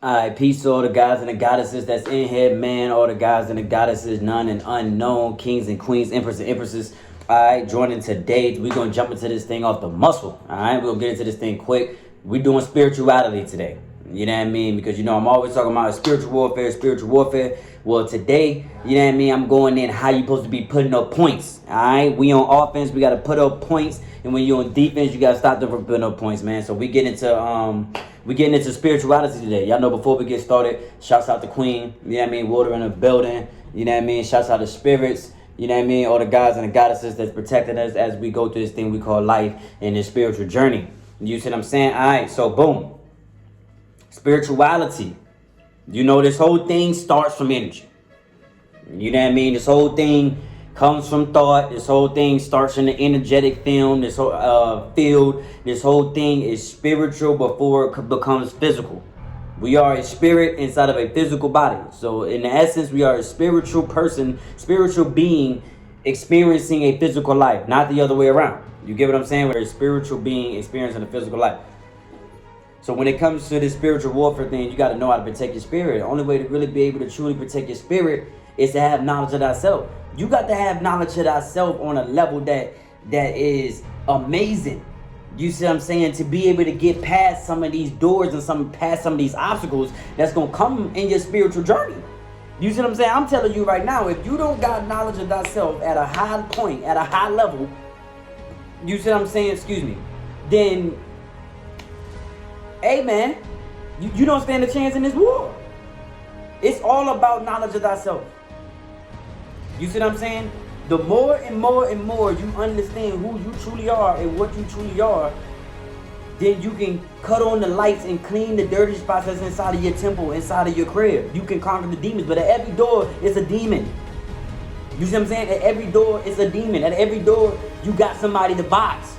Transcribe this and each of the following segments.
Alright, peace to all the guys and the goddesses that's in here, man. All the guys and the goddesses, none and unknown, kings and queens, emperors and empresses. Alright, joining today. We're going to jump into this thing off the muscle. Alright, we're going to get into this thing quick. We're doing spirituality today. You know what I mean? Because, you know, I'm always talking about spiritual warfare, spiritual warfare. Well, today, you know what I mean? I'm going in how you supposed to be putting up points. Alright, we on offense, we got to put up points. And when you're on defense, you got to stop them from putting up points, man. So we get into, we're getting into spirituality today. Y'all know before we get started, shouts out to Queen, you know what I mean? Water in the building, you know what I mean? Shouts out to spirits, you know what I mean? All the guys and the goddesses that's protecting us as we go through this thing we call life and this spiritual journey. You see what I'm saying? All right, so boom. Spirituality. You know, this whole thing starts from energy. You know what I mean? This whole thing comes from thought. This whole thing starts in the energetic field. This whole thing is spiritual before it becomes physical. We are a spirit inside of a physical body. So in essence, we are a spiritual person, spiritual being experiencing a physical life, not the other way around. You get what I'm saying? We're a spiritual being experiencing a physical life. So when it comes to this spiritual warfare thing, you got to know how to protect your spirit. The only way to really be able to truly protect your spirit is to have knowledge of thyself. You got to have knowledge of thyself on a level that is amazing. You see what I'm saying? To be able to get past some of these doors and past some of these obstacles that's going to come in your spiritual journey. You see what I'm saying? I'm telling you right now, if you don't got knowledge of thyself at a high point, at a high level, you see what I'm saying? Excuse me. Then, hey man, you don't stand a chance in this war. It's all about knowledge of thyself. You see what I'm saying? The more and more and more you understand who you truly are and what you truly are, then you can cut on the lights and clean the dirty spots that's inside of your temple, inside of your crib. You can conquer the demons, but at every door is a demon. You see what I'm saying? At every door is a demon. At every door, you got somebody to box.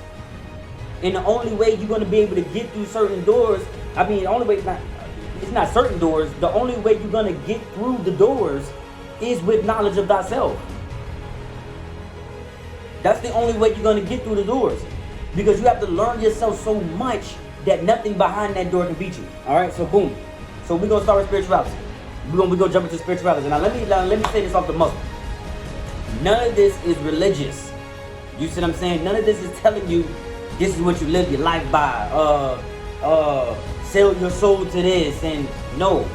And the only way you're going to be able to get through certain doors, I mean, the only way, it's not certain doors, the only way you're going to get through the doors is with knowledge of thyself. That's the only way you're going to get through the doors. Because you have to learn yourself so much that nothing behind that door can beat you. All right, so boom. So we're going to start with spirituality. We're going to jump into spirituality. Now, let me say this off the muscle. None of this is religious. You see what I'm saying? None of this is telling you this is what you live your life by. Sell your soul to this. And no.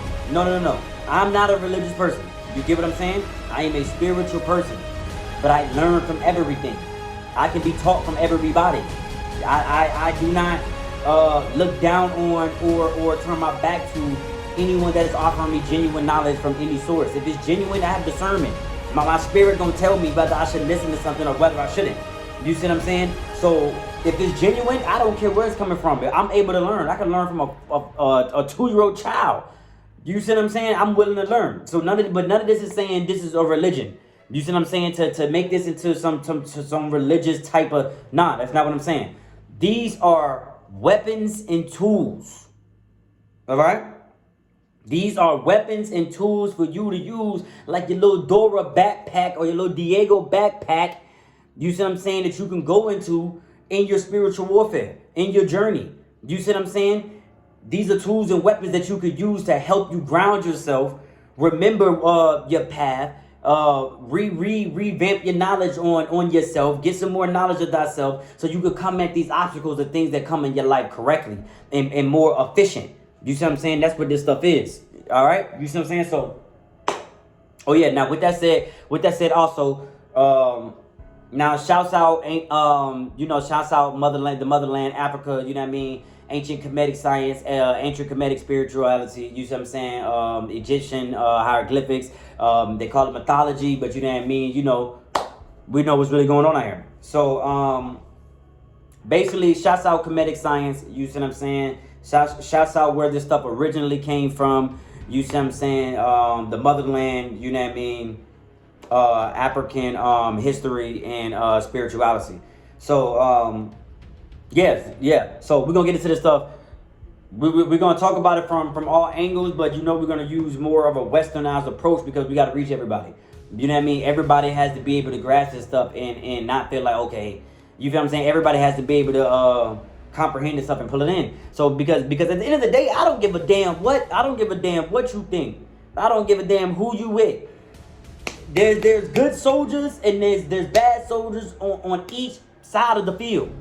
I'm not a religious person. You get what I'm saying? I am a spiritual person. But I learn from everything. I can be taught from everybody. I do not look down on or turn my back to anyone that is offering me genuine knowledge from any source. If it's genuine, I have discernment. My spirit gonna tell me whether I should listen to something or whether I shouldn't. You see what I'm saying? So if it's genuine, I don't care where it's coming from. But I'm able to learn. I can learn from a 2-year-old child. You see what I'm saying? I'm willing to learn. So none of this is saying this is a religion. You see what I'm saying? To make this into some religious type of... Nah, that's not what I'm saying. These are weapons and tools. All right? These are weapons and tools for you to use, like your little Dora backpack or your little Diego backpack. You see what I'm saying? That you can go into in your spiritual warfare, in your journey. You see what I'm saying? These are tools and weapons that you could use to help you ground yourself, remember your path, revamp your knowledge on yourself, get some more knowledge of thyself so you could come at these obstacles and things that come in your life correctly and more efficient. You see what I'm saying? That's what this stuff is. All right? You see what I'm saying? So, oh yeah, now with that said also, now shouts out, shouts out the motherland, Africa, you know what I mean? Ancient Kemetic science, ancient Kemetic spirituality, you see what I'm saying? Egyptian hieroglyphics, they call it mythology, but you know what I mean? You know, we know what's really going on out here. So, basically, shouts out Kemetic science, you see what I'm saying? Shouts out where this stuff originally came from, you see what I'm saying? The motherland, you know what I mean? African history and spirituality. So, yeah. So we're gonna get into this stuff. We're gonna talk about it from all angles, but you know we're gonna use more of a westernized approach because we gotta reach everybody. You know what I mean? Everybody has to be able to grasp this stuff and not feel like, okay, you feel what I'm saying? Everybody has to be able to comprehend this stuff and pull it in. So because at the end of the day, I don't give a damn what you think. I don't give a damn who you with. There's good soldiers and there's bad soldiers on each side of the field.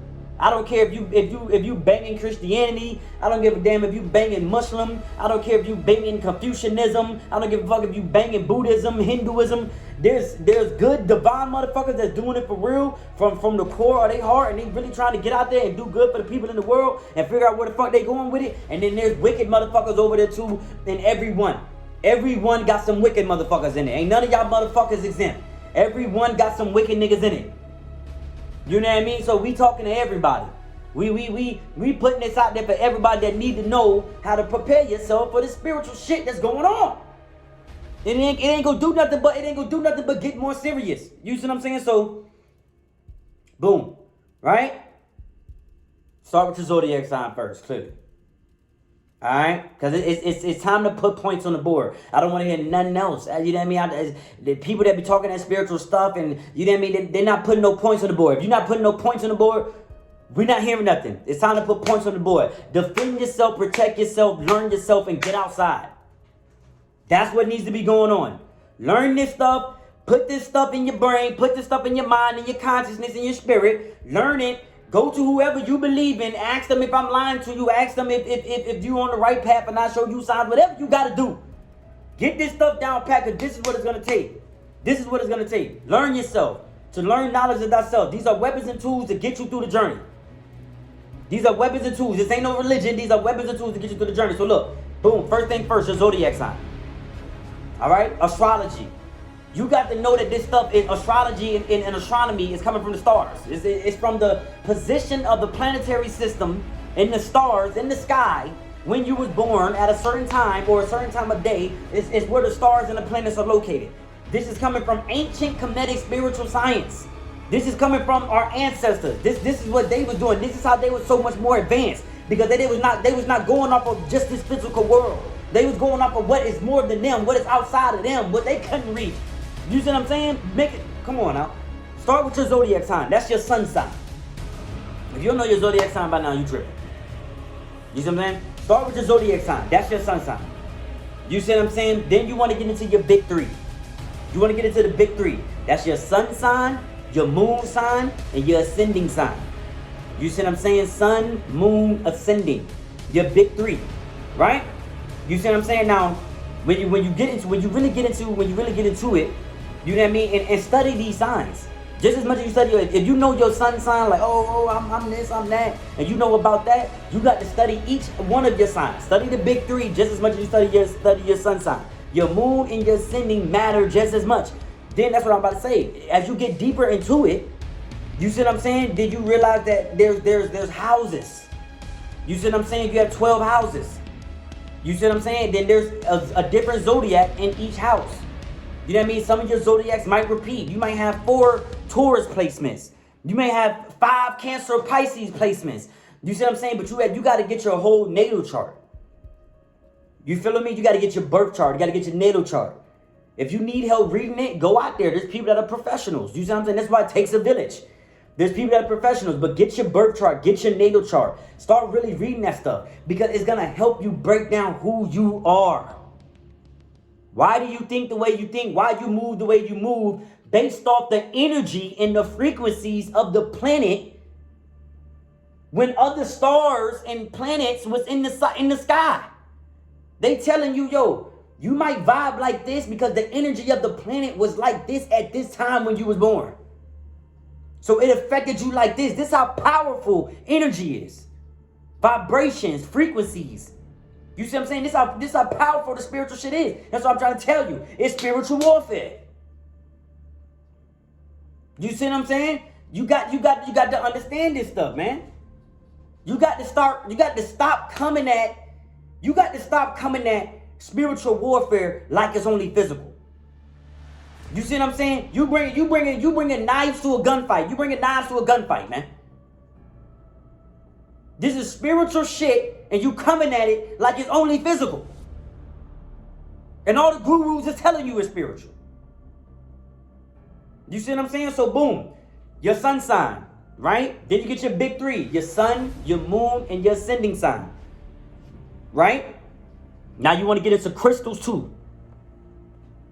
I don't care if you banging Christianity. I don't give a damn if you banging Muslim. I don't care if you banging Confucianism. I don't give a fuck if you banging Buddhism, Hinduism. There's good divine motherfuckers that's doing it for real from the core of their heart, and they really trying to get out there and do good for the people in the world and figure out where the fuck they going with it. And then there's wicked motherfuckers over there too, and everyone got some wicked motherfuckers in it. Ain't none of y'all motherfuckers exempt. Everyone got some wicked niggas in it. You know what I mean? So we talking to everybody. We putting this out there for everybody that need to know how to prepare yourself for the spiritual shit that's going on. It ain't gonna do nothing but get more serious. You see what I'm saying? So, boom, right? Start with your zodiac sign first, clearly. All right, because it's time to put points on the board. I don't want to hear nothing else. You know what I mean? The people that be talking that spiritual stuff, and you know what I mean, they're not putting no points on the board. If you're not putting no points on the board, we're not hearing nothing. It's time to put points on the board. Defend yourself, protect yourself, learn yourself, and get outside. That's what needs to be going on. Learn this stuff. Put this stuff in your brain. Put this stuff in your mind, in your consciousness, in your spirit. Learn it. Go to whoever you believe in. Ask them if I'm lying to you. Ask them if you're on the right path and I show you signs. Whatever you got to do. Get this stuff down pat, because this is what it's going to take. This is what it's going to take. Learn yourself. To learn knowledge of thyself. These are weapons and tools to get you through the journey. These are weapons and tools. This ain't no religion. These are weapons and tools to get you through the journey. So look. Boom. First thing first. Your zodiac sign. All right? Astrology. You got to know that this stuff in astrology and astronomy is coming from the stars. It's from the position of the planetary system in the stars in the sky when you was born at a certain time or a certain time of day. Is where the stars and the planets are located. This is coming from ancient Kemetic spiritual science. This is coming from our ancestors. This is what they was doing. This is how they were so much more advanced, because they was not going off of just this physical world. They was going off of what is more than them, what is outside of them, what they couldn't reach. You see what I'm saying? Make it. Come on now. Start with your zodiac sign. That's your sun sign. If you don't know your zodiac sign by now, you tripping. You see what I'm saying? Start with your zodiac sign. That's your sun sign. You see what I'm saying? Then you want to get into your big three. You want to get into the big three. That's your sun sign, your moon sign, and your ascending sign. You see what I'm saying? Sun, moon, ascending. Your big three. Right? You see what I'm saying? Now, when you really get into it, you know what I mean? And study these signs. Just as much as you study, if you know your sun sign, like, I'm this, I'm that, and you know about that, you got to study each one of your signs. Study the big three just as much as you study your sun sign. Your moon and your ascending matter just as much. Then that's what I'm about to say. As you get deeper into it, you see what I'm saying? Did you realize that there's houses? You see what I'm saying? You have 12 houses. You see what I'm saying? Then there's a different zodiac in each house. You know what I mean? Some of your zodiacs might repeat. You might have 4 Taurus placements. You may have 5 Cancer or Pisces placements. You see what I'm saying? But you got to get your whole natal chart. You feeling me? You got to get your birth chart. You got to get your natal chart. If you need help reading it, go out there. There's people that are professionals. You see what I'm saying? That's why it takes a village. There's people that are professionals, but get your birth chart, get your natal chart. Start really reading that stuff, because it's going to help you break down who you are. Why do you think the way you think? Why you move the way you move? Based off the energy and the frequencies of the planet, when other stars and planets was in the sky. They telling you, yo, you might vibe like this because the energy of the planet was like this at this time when you was born. So it affected you like this. This is how powerful energy is. Vibrations, frequencies. You see what I'm saying? This is how powerful the spiritual shit is. That's what I'm trying to tell you. It's spiritual warfare. You see what I'm saying? You got to understand this stuff, man. You got to stop coming at spiritual warfare like it's only physical. You see what I'm saying? You bringing knives to a gunfight. You bringing knives to a gunfight, man. This is spiritual shit, and you coming at it like it's only physical. And all the gurus is telling you it's spiritual. You see what I'm saying? So boom, your sun sign. right? Then you get your big three, your sun, your moon, and your ascending sign, right? Now you want to get into crystals too.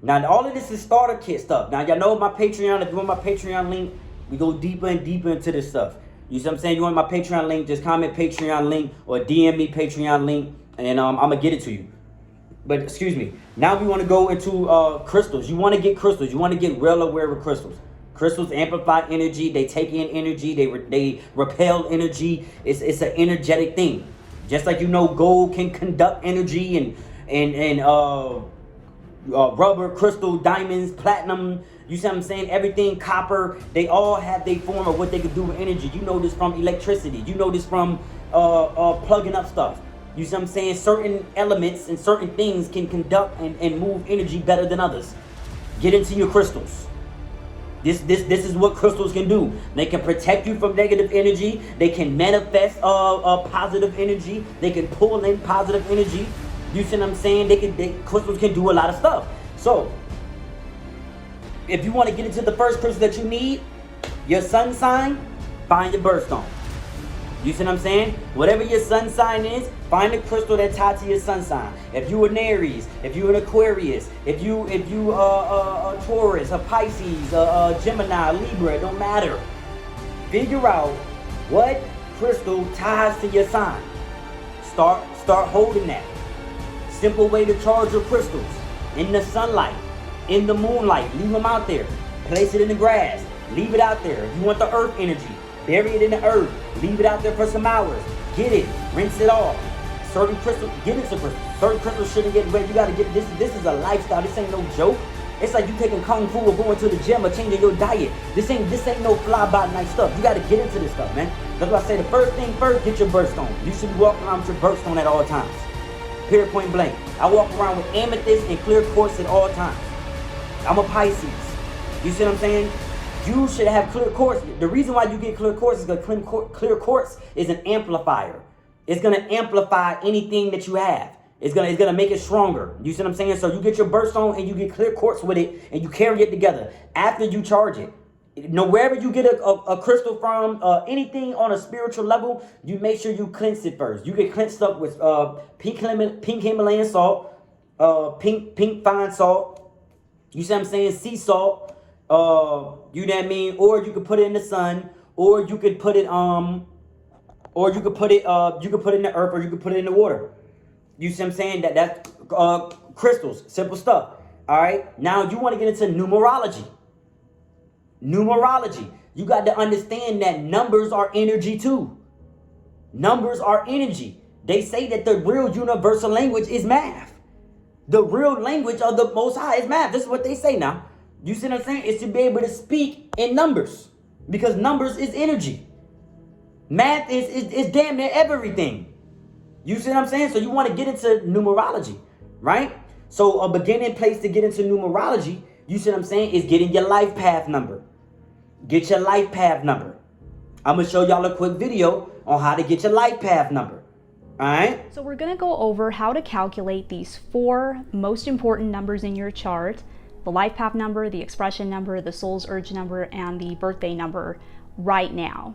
Now all of this is starter kit stuff. Now y'all know my Patreon. If you want my Patreon link, we go deeper and deeper into this stuff. You see what I'm saying? You want my Patreon link, just comment Patreon link or DM me Patreon link, and I'm going to get it to you. But excuse me. Now we want to go into crystals. You want to get crystals. You want to get real aware with crystals. Crystals amplify energy. They take in energy. They repel energy. It's an energetic thing. Just like, you know, gold can conduct energy, and rubber, crystal, diamonds, platinum, you see what I'm saying? Everything, copper, they all have their form of what they can do with energy. You know this from electricity. You know this from plugging up stuff. You see what I'm saying? Certain elements and certain things can conduct and move energy better than others. Get into your crystals. This is what crystals can do. They can protect you from negative energy. They can manifest positive energy. They can pull in positive energy. You see what I'm saying? Crystals can do a lot of stuff. So, if you want to get into the first crystal that you need, your sun sign, find your birthstone. You see what I'm saying? Whatever your sun sign is, find a crystal that's tied to your sun sign. If you an Aries, if you an Aquarius, if you a Taurus, a Pisces, a Gemini, a Libra, it don't matter. Figure out what crystal ties to your sign. Start holding that. Simple way to charge your crystals. In the sunlight, in the moonlight, leave them out there. Place it in the grass, leave it out there. If you want the earth energy, bury it in the earth, leave it out there for some hours. Get it, rinse it off. Certain crystals, get into crystals. Certain crystals shouldn't get wet. You gotta get this. This is a lifestyle. This ain't no joke. It's like you taking kung fu or going to the gym or changing your diet. This ain't no fly by night stuff. You gotta get into this stuff, man. That's why I say the first thing first, get your birthstone. You should be walking around with your birthstone at all times. Period, point blank. I walk around with amethyst and clear quartz at all times. I'm a Pisces. You see what I'm saying? You should have clear quartz. The reason why you get clear quartz is because clear quartz is an amplifier. It's gonna amplify anything that you have. It's gonna make it stronger. You see what I'm saying? So you get your birthstone and you get clear quartz with it, and you carry it together after you charge it. Wherever you get a crystal from, anything on a spiritual level, you make sure you cleanse it first. You get cleansed up with pink Himalayan salt, pink fine salt. You see what I'm saying? Sea salt. You know what I mean? Or you could put it in the sun, or you could put it you could put it in the earth, or you could put it in the water. You see what I'm saying? That's crystals, simple stuff. All right. Now you want to get into numerology. Numerology. You got to understand that numbers are energy too. Numbers are energy. They say that the real universal language is math. The real language of the Most High is math. This is what they say now. You see what I'm saying? It's to be able to speak in numbers, because numbers is energy. Math is damn near everything. You see what I'm saying? So you want to get into numerology, right? So a beginning place to get into numerology, you see what I'm saying, is getting your life path number. Get your life path number. I'm going to show y'all a quick video on how to get your life path number. All right? So we're going to go over how to calculate these 4 most important numbers in your chart: the life path number, the expression number, the soul's urge number, and the birthday number right now.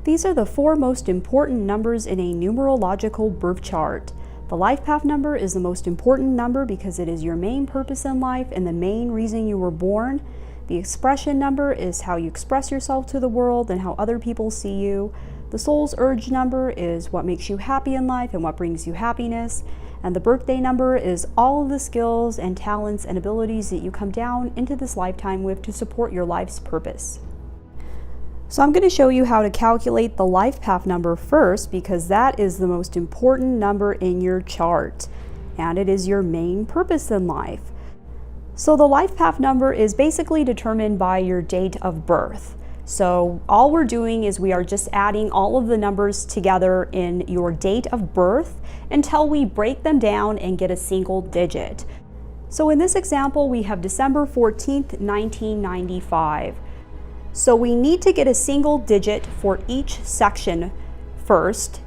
These are the 4 most important numbers in a numerological birth chart. The life path number is the most important number because it is your main purpose in life and the main reason you were born. The expression number is how you express yourself to the world and how other people see you. The soul's urge number is what makes you happy in life and what brings you happiness. And the birthday number is all of the skills and talents and abilities that you come down into this lifetime with to support your life's purpose. So I'm going to show you how to calculate the life path number first, because that is the most important number in your chart and it is your main purpose in life. So the life path number is basically determined by your date of birth. So all we're doing is we are just adding all of the numbers together in your date of birth until we break them down and get a single digit. So in this example, we have December 14th, 1995. So we need to get a single digit for each section first.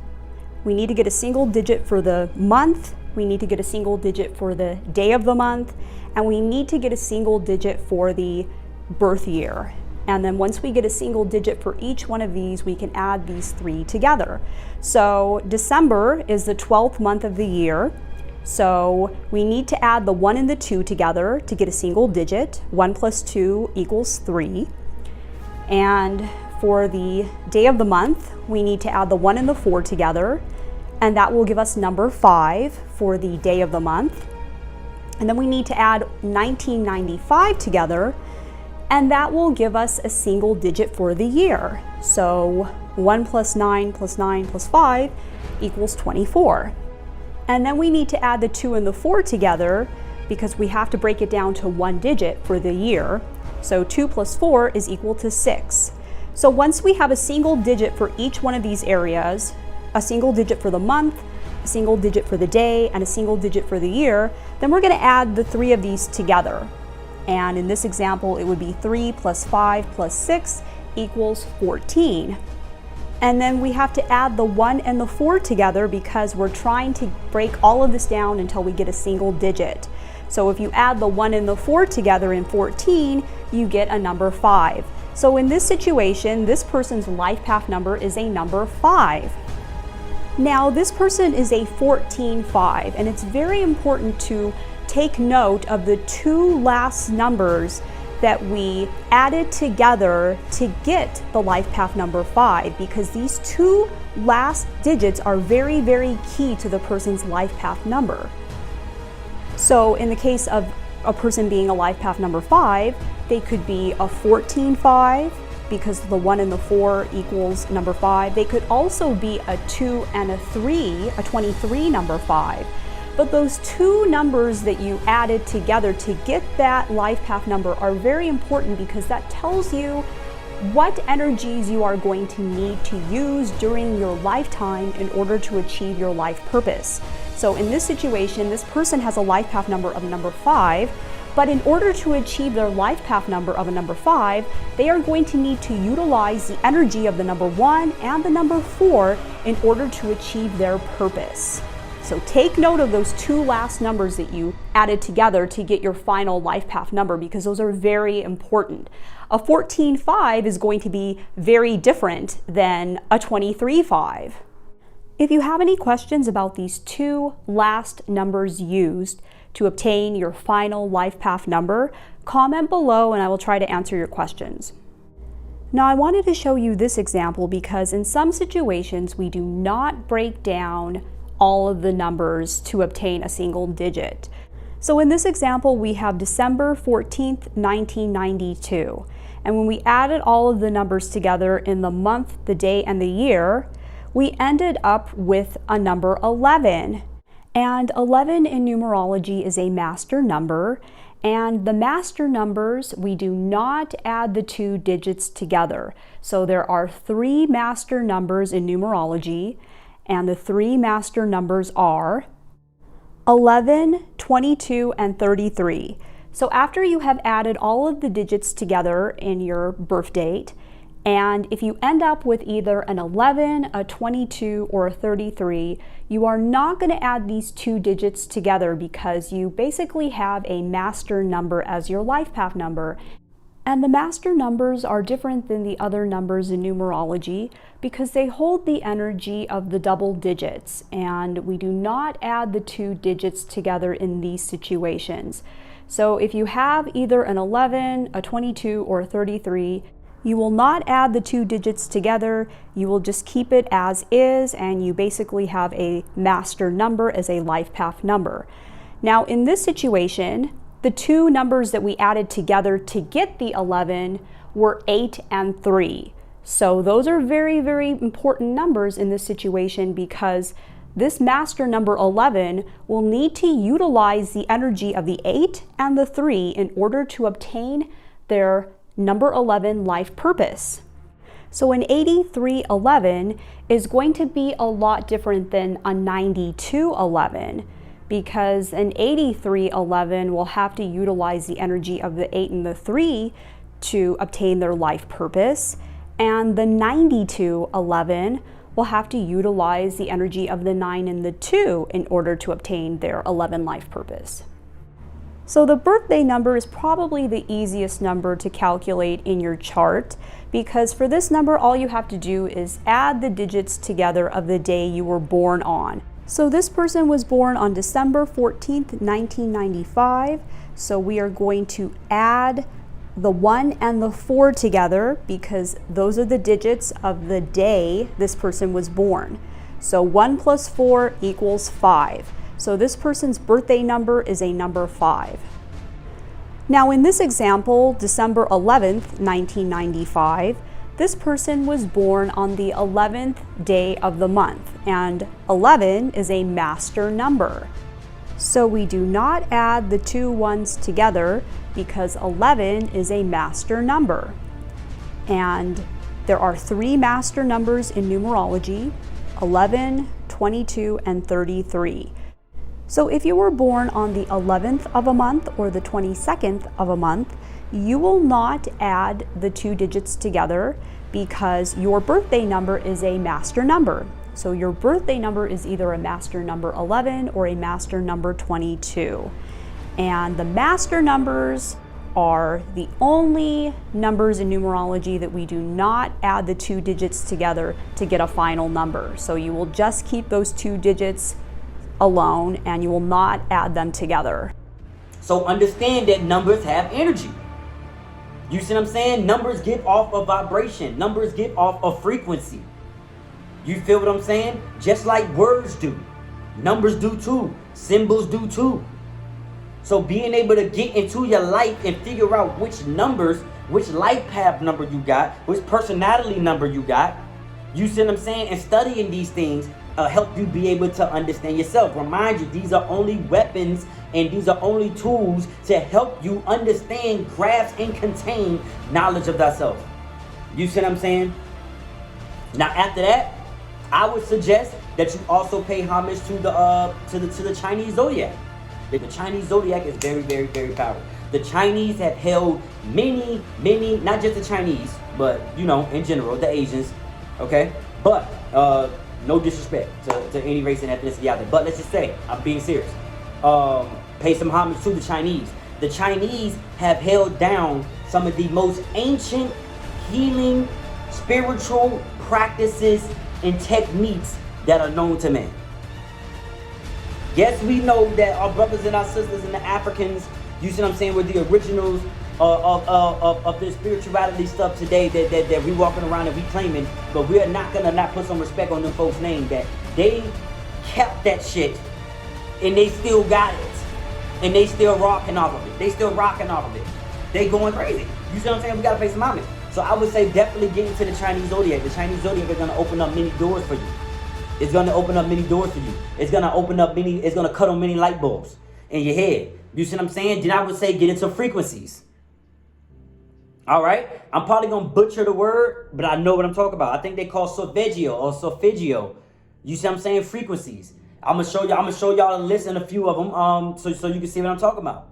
We need to get a single digit for the month, we need to get a single digit for the day of the month, and we need to get a single digit for the birth year. And then once we get a single digit for each one of these, we can add these 3 together. So December is the 12th month of the year. So we need to add the 1 and the 2 together to get a single digit. 1 plus 2 equals 3. And for the day of the month, we need to add the 1 and the 4 together, and that will give us number 5 for the day of the month. And then we need to add 1995 together, and that will give us a single digit for the year. So 1 plus 9 plus 9 plus 5 equals 24. And then we need to add the 2 and the 4 together because we have to break it down to 1 digit for the year. So 2 plus 4 is equal to 6. So once we have a single digit for each one of these areas, a single digit for the month, a single digit for the day, and a single digit for the year, then we're going to add the 3 of these together. And in this example, it would be 3 plus 5 plus 6 equals 14. And then we have to add the 1 and the 4 together because we're trying to break all of this down until we get a single digit. So if you add the 1 and the 4 together in 14, you get a number 5. So in this situation, this person's life path number is a number 5. Now this person is a 14-5, and it's very important to take note of the 2 last numbers that we added together to get the life path number 5, because these 2 last digits are very, very key to the person's life path number. So in the case of a person being a life path number 5, they could be a 14-5 because the 1 and the 4 equals number 5. They could also be a 2 and a 3, a 23 number 5. But those 2 numbers that you added together to get that life path number are very important because that tells you what energies you are going to need to use during your lifetime in order to achieve your life purpose. So in this situation, this person has a life path number of number 5, but in order to achieve their life path number of a number 5, they are going to need to utilize the energy of the number 1 and the number 4 in order to achieve their purpose. So take note of those 2 last numbers that you added together to get your final life path number, because those are very important. A 14-5 is going to be very different than a 23-5. If you have any questions about these 2 last numbers used to obtain your final life path number, comment below and I will try to answer your questions. Now I wanted to show you this example because in some situations we do not break down all of the numbers to obtain a single digit. So in this example we have December 14th, 1992. And when we added all of the numbers together in the month, the day, and the year, we ended up with a number 11. And 11 in numerology is a master number. And the master numbers, we do not add the 2 digits together. So there are 3 master numbers in numerology, and the 3 master numbers are 11, 22, and 33. So after you have added all of the digits together in your birth date, and if you end up with either an 11, a 22, or a 33, you are not going to add these 2 digits together because you basically have a master number as your life path number. And the master numbers are different than the other numbers in numerology because they hold the energy of the double digits, and we do not add the 2 digits together in these situations. So if you have either an 11, a 22, or a 33, you will not add the 2 digits together. You will just keep it as is, and you basically have a master number as a life path number. Now in this situation, the 2 numbers that we added together to get the 11 were 8 and 3. So those are very, very important numbers in this situation because this master number 11 will need to utilize the energy of the 8 and the 3 in order to obtain their number 11 life purpose. So an 8311 is going to be a lot different than a 9211 because an 8311 will have to utilize the energy of the 8 and the 3 to obtain their life purpose, and the 9211 will have to utilize the energy of the 9 and the 2 in order to obtain their 11 life purpose. So the birthday number is probably the easiest number to calculate in your chart, because for this number all you have to do is add the digits together of the day you were born on. So this person was born on December 14th, 1995. So we are going to add the 1 and the 4 together because those are the digits of the day this person was born. So 1 plus 4 equals 5. So this person's birthday number is a number 5. Now in this example, December 11th, 1995, this person was born on the 11th day of the month, and 11 is a master number. So we do not add the two ones together because 11 is a master number. And there are 3 master numbers in numerology: 11, 22, and 33. So if you were born on the 11th of a month or the 22nd of a month, you will not add the 2 digits together because your birthday number is a master number. So your birthday number is either a master number 11 or a master number 22. And the master numbers are the only numbers in numerology that we do not add the 2 digits together to get a final number. So you will just keep those 2 digits alone and you will not add them together. So understand that numbers have energy. You see what I'm saying? Numbers give off a vibration. Numbers give off a frequency. You feel what I'm saying? Just like words do. Numbers do too. Symbols do too. So being able to get into your life and figure out which numbers, which life path number you got, which personality number you got, you see what I'm saying? And studying these things help you be able to understand yourself. Remind you, these are only weapons and these are only tools to help you understand, grasp, and contain knowledge of thyself. You see what I'm saying? Now after that, I would suggest that you also pay homage to the Chinese zodiac. The Chinese zodiac is very, very, very powerful. The Chinese have held many, not just the Chinese, but you know, in general, the Asians, okay? But no disrespect to any race and ethnicity out there. But let's just say, I'm being serious. Pay some homage to the Chinese. The Chinese have held down some of the most ancient healing, spiritual practices and techniques that are known to man. Yes, we know that our brothers and our sisters and the Africans, you see what I'm saying, were the originals of the spirituality stuff today that we walking around and we claiming, but we are not gonna not put some respect on them folks' name, that they kept that shit and they still got it and they still rocking off of it. They still rocking off of it. They going crazy. You see what I'm saying? We gotta pay some homage. So I would say definitely get into the Chinese zodiac. The Chinese zodiac is gonna open up many doors for you. It's gonna open up many doors for you. It's gonna open up many. It's gonna cut on many light bulbs in your head. You see what I'm saying? Then I would say get into frequencies. All right, I'm probably gonna butcher the word, but I know what I'm talking about. I think they call solfeggio or solfeggio. You see what I'm saying? Frequencies. I'm gonna show y'all a list and a few of them, so you can see what I'm talking about.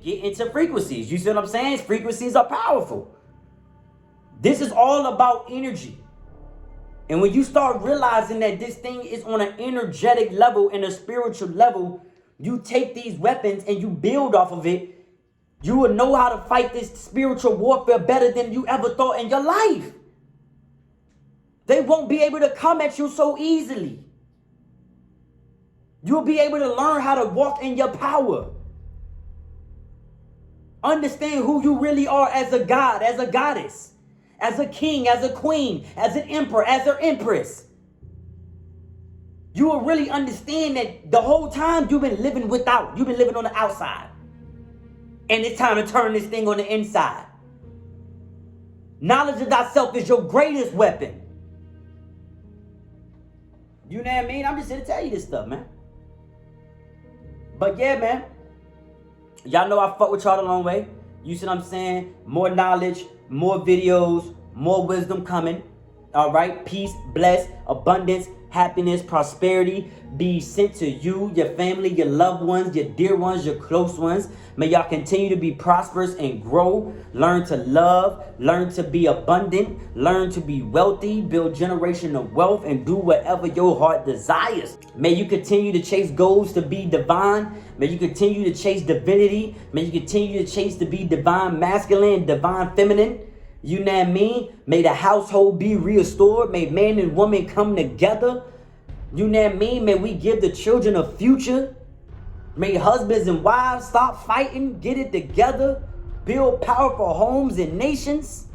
Get into frequencies. You see what I'm saying? Frequencies are powerful. This is all about energy. And when you start realizing that this thing is on an energetic level and a spiritual level, you take these weapons and you build off of it, you will know how to fight this spiritual warfare better than you ever thought in your life. They won't be able to come at you so easily. You'll be able to learn how to walk in your power. Understand who you really are as a god, as a goddess, as a king, as a queen, as an emperor, as an empress. You will really understand that the whole time you've been living without. You've been living on the outside. And it's time to turn this thing on the inside. Knowledge of thyself is your greatest weapon. You know what I mean? I'm just here to tell you this stuff, man. But yeah, man. Y'all know I fuck with y'all the long way. You see what I'm saying? More knowledge, more videos, more wisdom coming. All right? Peace, bless, abundance, happiness, prosperity be sent to you, your family, your loved ones, your dear ones, your close ones. May y'all continue to be prosperous and grow. Learn to love, learn to be abundant, learn to be wealthy, build generational wealth, and do whatever your heart desires. May you continue to chase goals to be divine. May you continue to chase divinity. May you continue to chase to be divine masculine, divine feminine. You know what I mean? May the household be restored. May man and woman come together. You know what I mean? May we give the children a future. May husbands and wives stop fighting, get it together, build powerful homes and nations.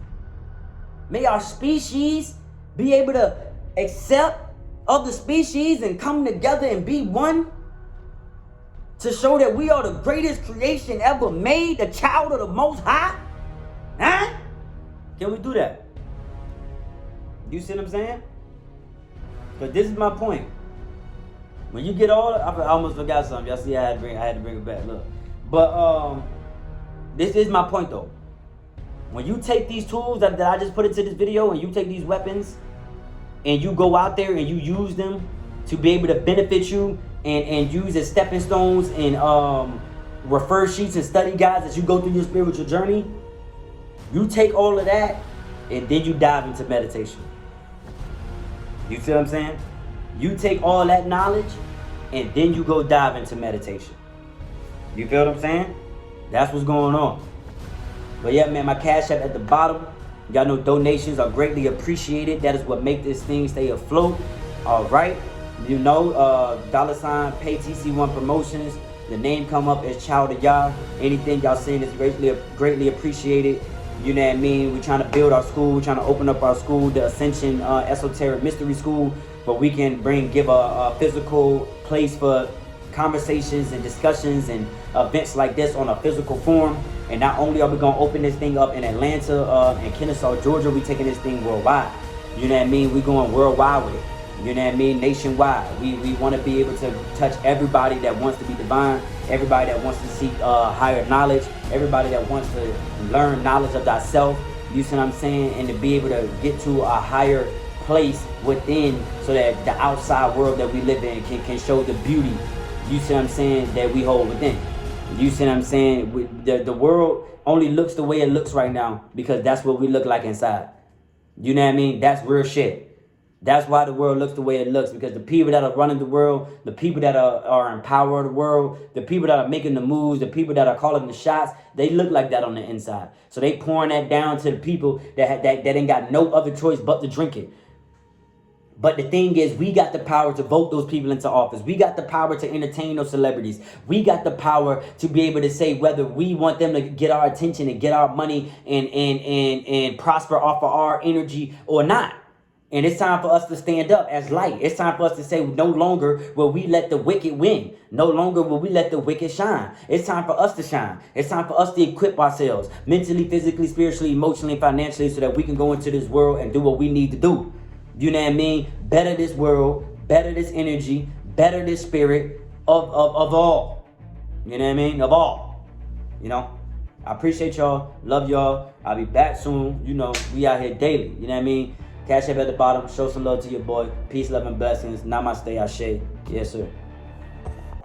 May our species be able to accept other species and come together and be one to show that we are the greatest creation ever made, the child of the Most High. Huh? Can we do that? You see what I'm saying? Because this is my point. When you get all, I almost forgot something. Y'all see, I had to bring it back. Look, but this is my point though. When you take these tools that I just put into this video, and you take these weapons, and you go out there and you use them to be able to benefit you, and use as stepping stones and refer sheets and study guides as you go through your spiritual journey. You take all of that, and then you dive into meditation. You see what I'm saying? You take all that knowledge, and then you go dive into meditation. You feel what I'm saying? That's what's going on. But yeah, man, my Cash App at the bottom. Y'all know donations are greatly appreciated. That is what make this thing stay afloat. All right. You know, $ pay TC1 Promotions. The name come up as Child of Yah. Anything y'all saying is greatly appreciated. You know what I mean? We're trying to build our school. We're trying to open up our school, the Ascension Esoteric Mystery School, where we can give a physical place for conversations and discussions and events like this on a physical form. And not only are we going to open this thing up in Atlanta and Kennesaw, Georgia, we're taking this thing worldwide. You know what I mean? We're going worldwide with it. You know what I mean? Nationwide. We want to be able to touch everybody that wants to be divine, everybody that wants to seek higher knowledge, everybody that wants to learn knowledge of thyself. You see what I'm saying? And to be able to get to a higher place within, so that the outside world that we live in can show the beauty, you see what I'm saying, that we hold within. You see what I'm saying? The world only looks the way it looks right now because that's what we look like inside. You know what I mean? That's real shit. That's why the world looks the way it looks, because the people that are running the world, the people that are in power of the world, the people that are making the moves, the people that are calling the shots, they look like that on the inside. So they pouring that down to the people that ain't got no other choice but to drink it. But the thing is, we got the power to vote those people into office. We got the power to entertain those celebrities. We got the power to be able to say whether we want them to get our attention and get our money and prosper off of our energy or not. And it's time for us to stand up as light. It's time for us to say no longer will we let the wicked win. No longer will we let the wicked shine. It's time for us to shine. It's time for us to equip ourselves mentally, physically, spiritually, emotionally, and financially, so that we can go into this world and do what we need to do. You know what I mean? Better this world, better this energy, better this spirit of all. You know what I mean? Of all. You know? I appreciate y'all. Love y'all. I'll be back soon. You know, we out here daily. You know what I mean? Cash App at the bottom. Show some love to your boy. Peace, love, and blessings. Namaste, Ashe. Yes, sir.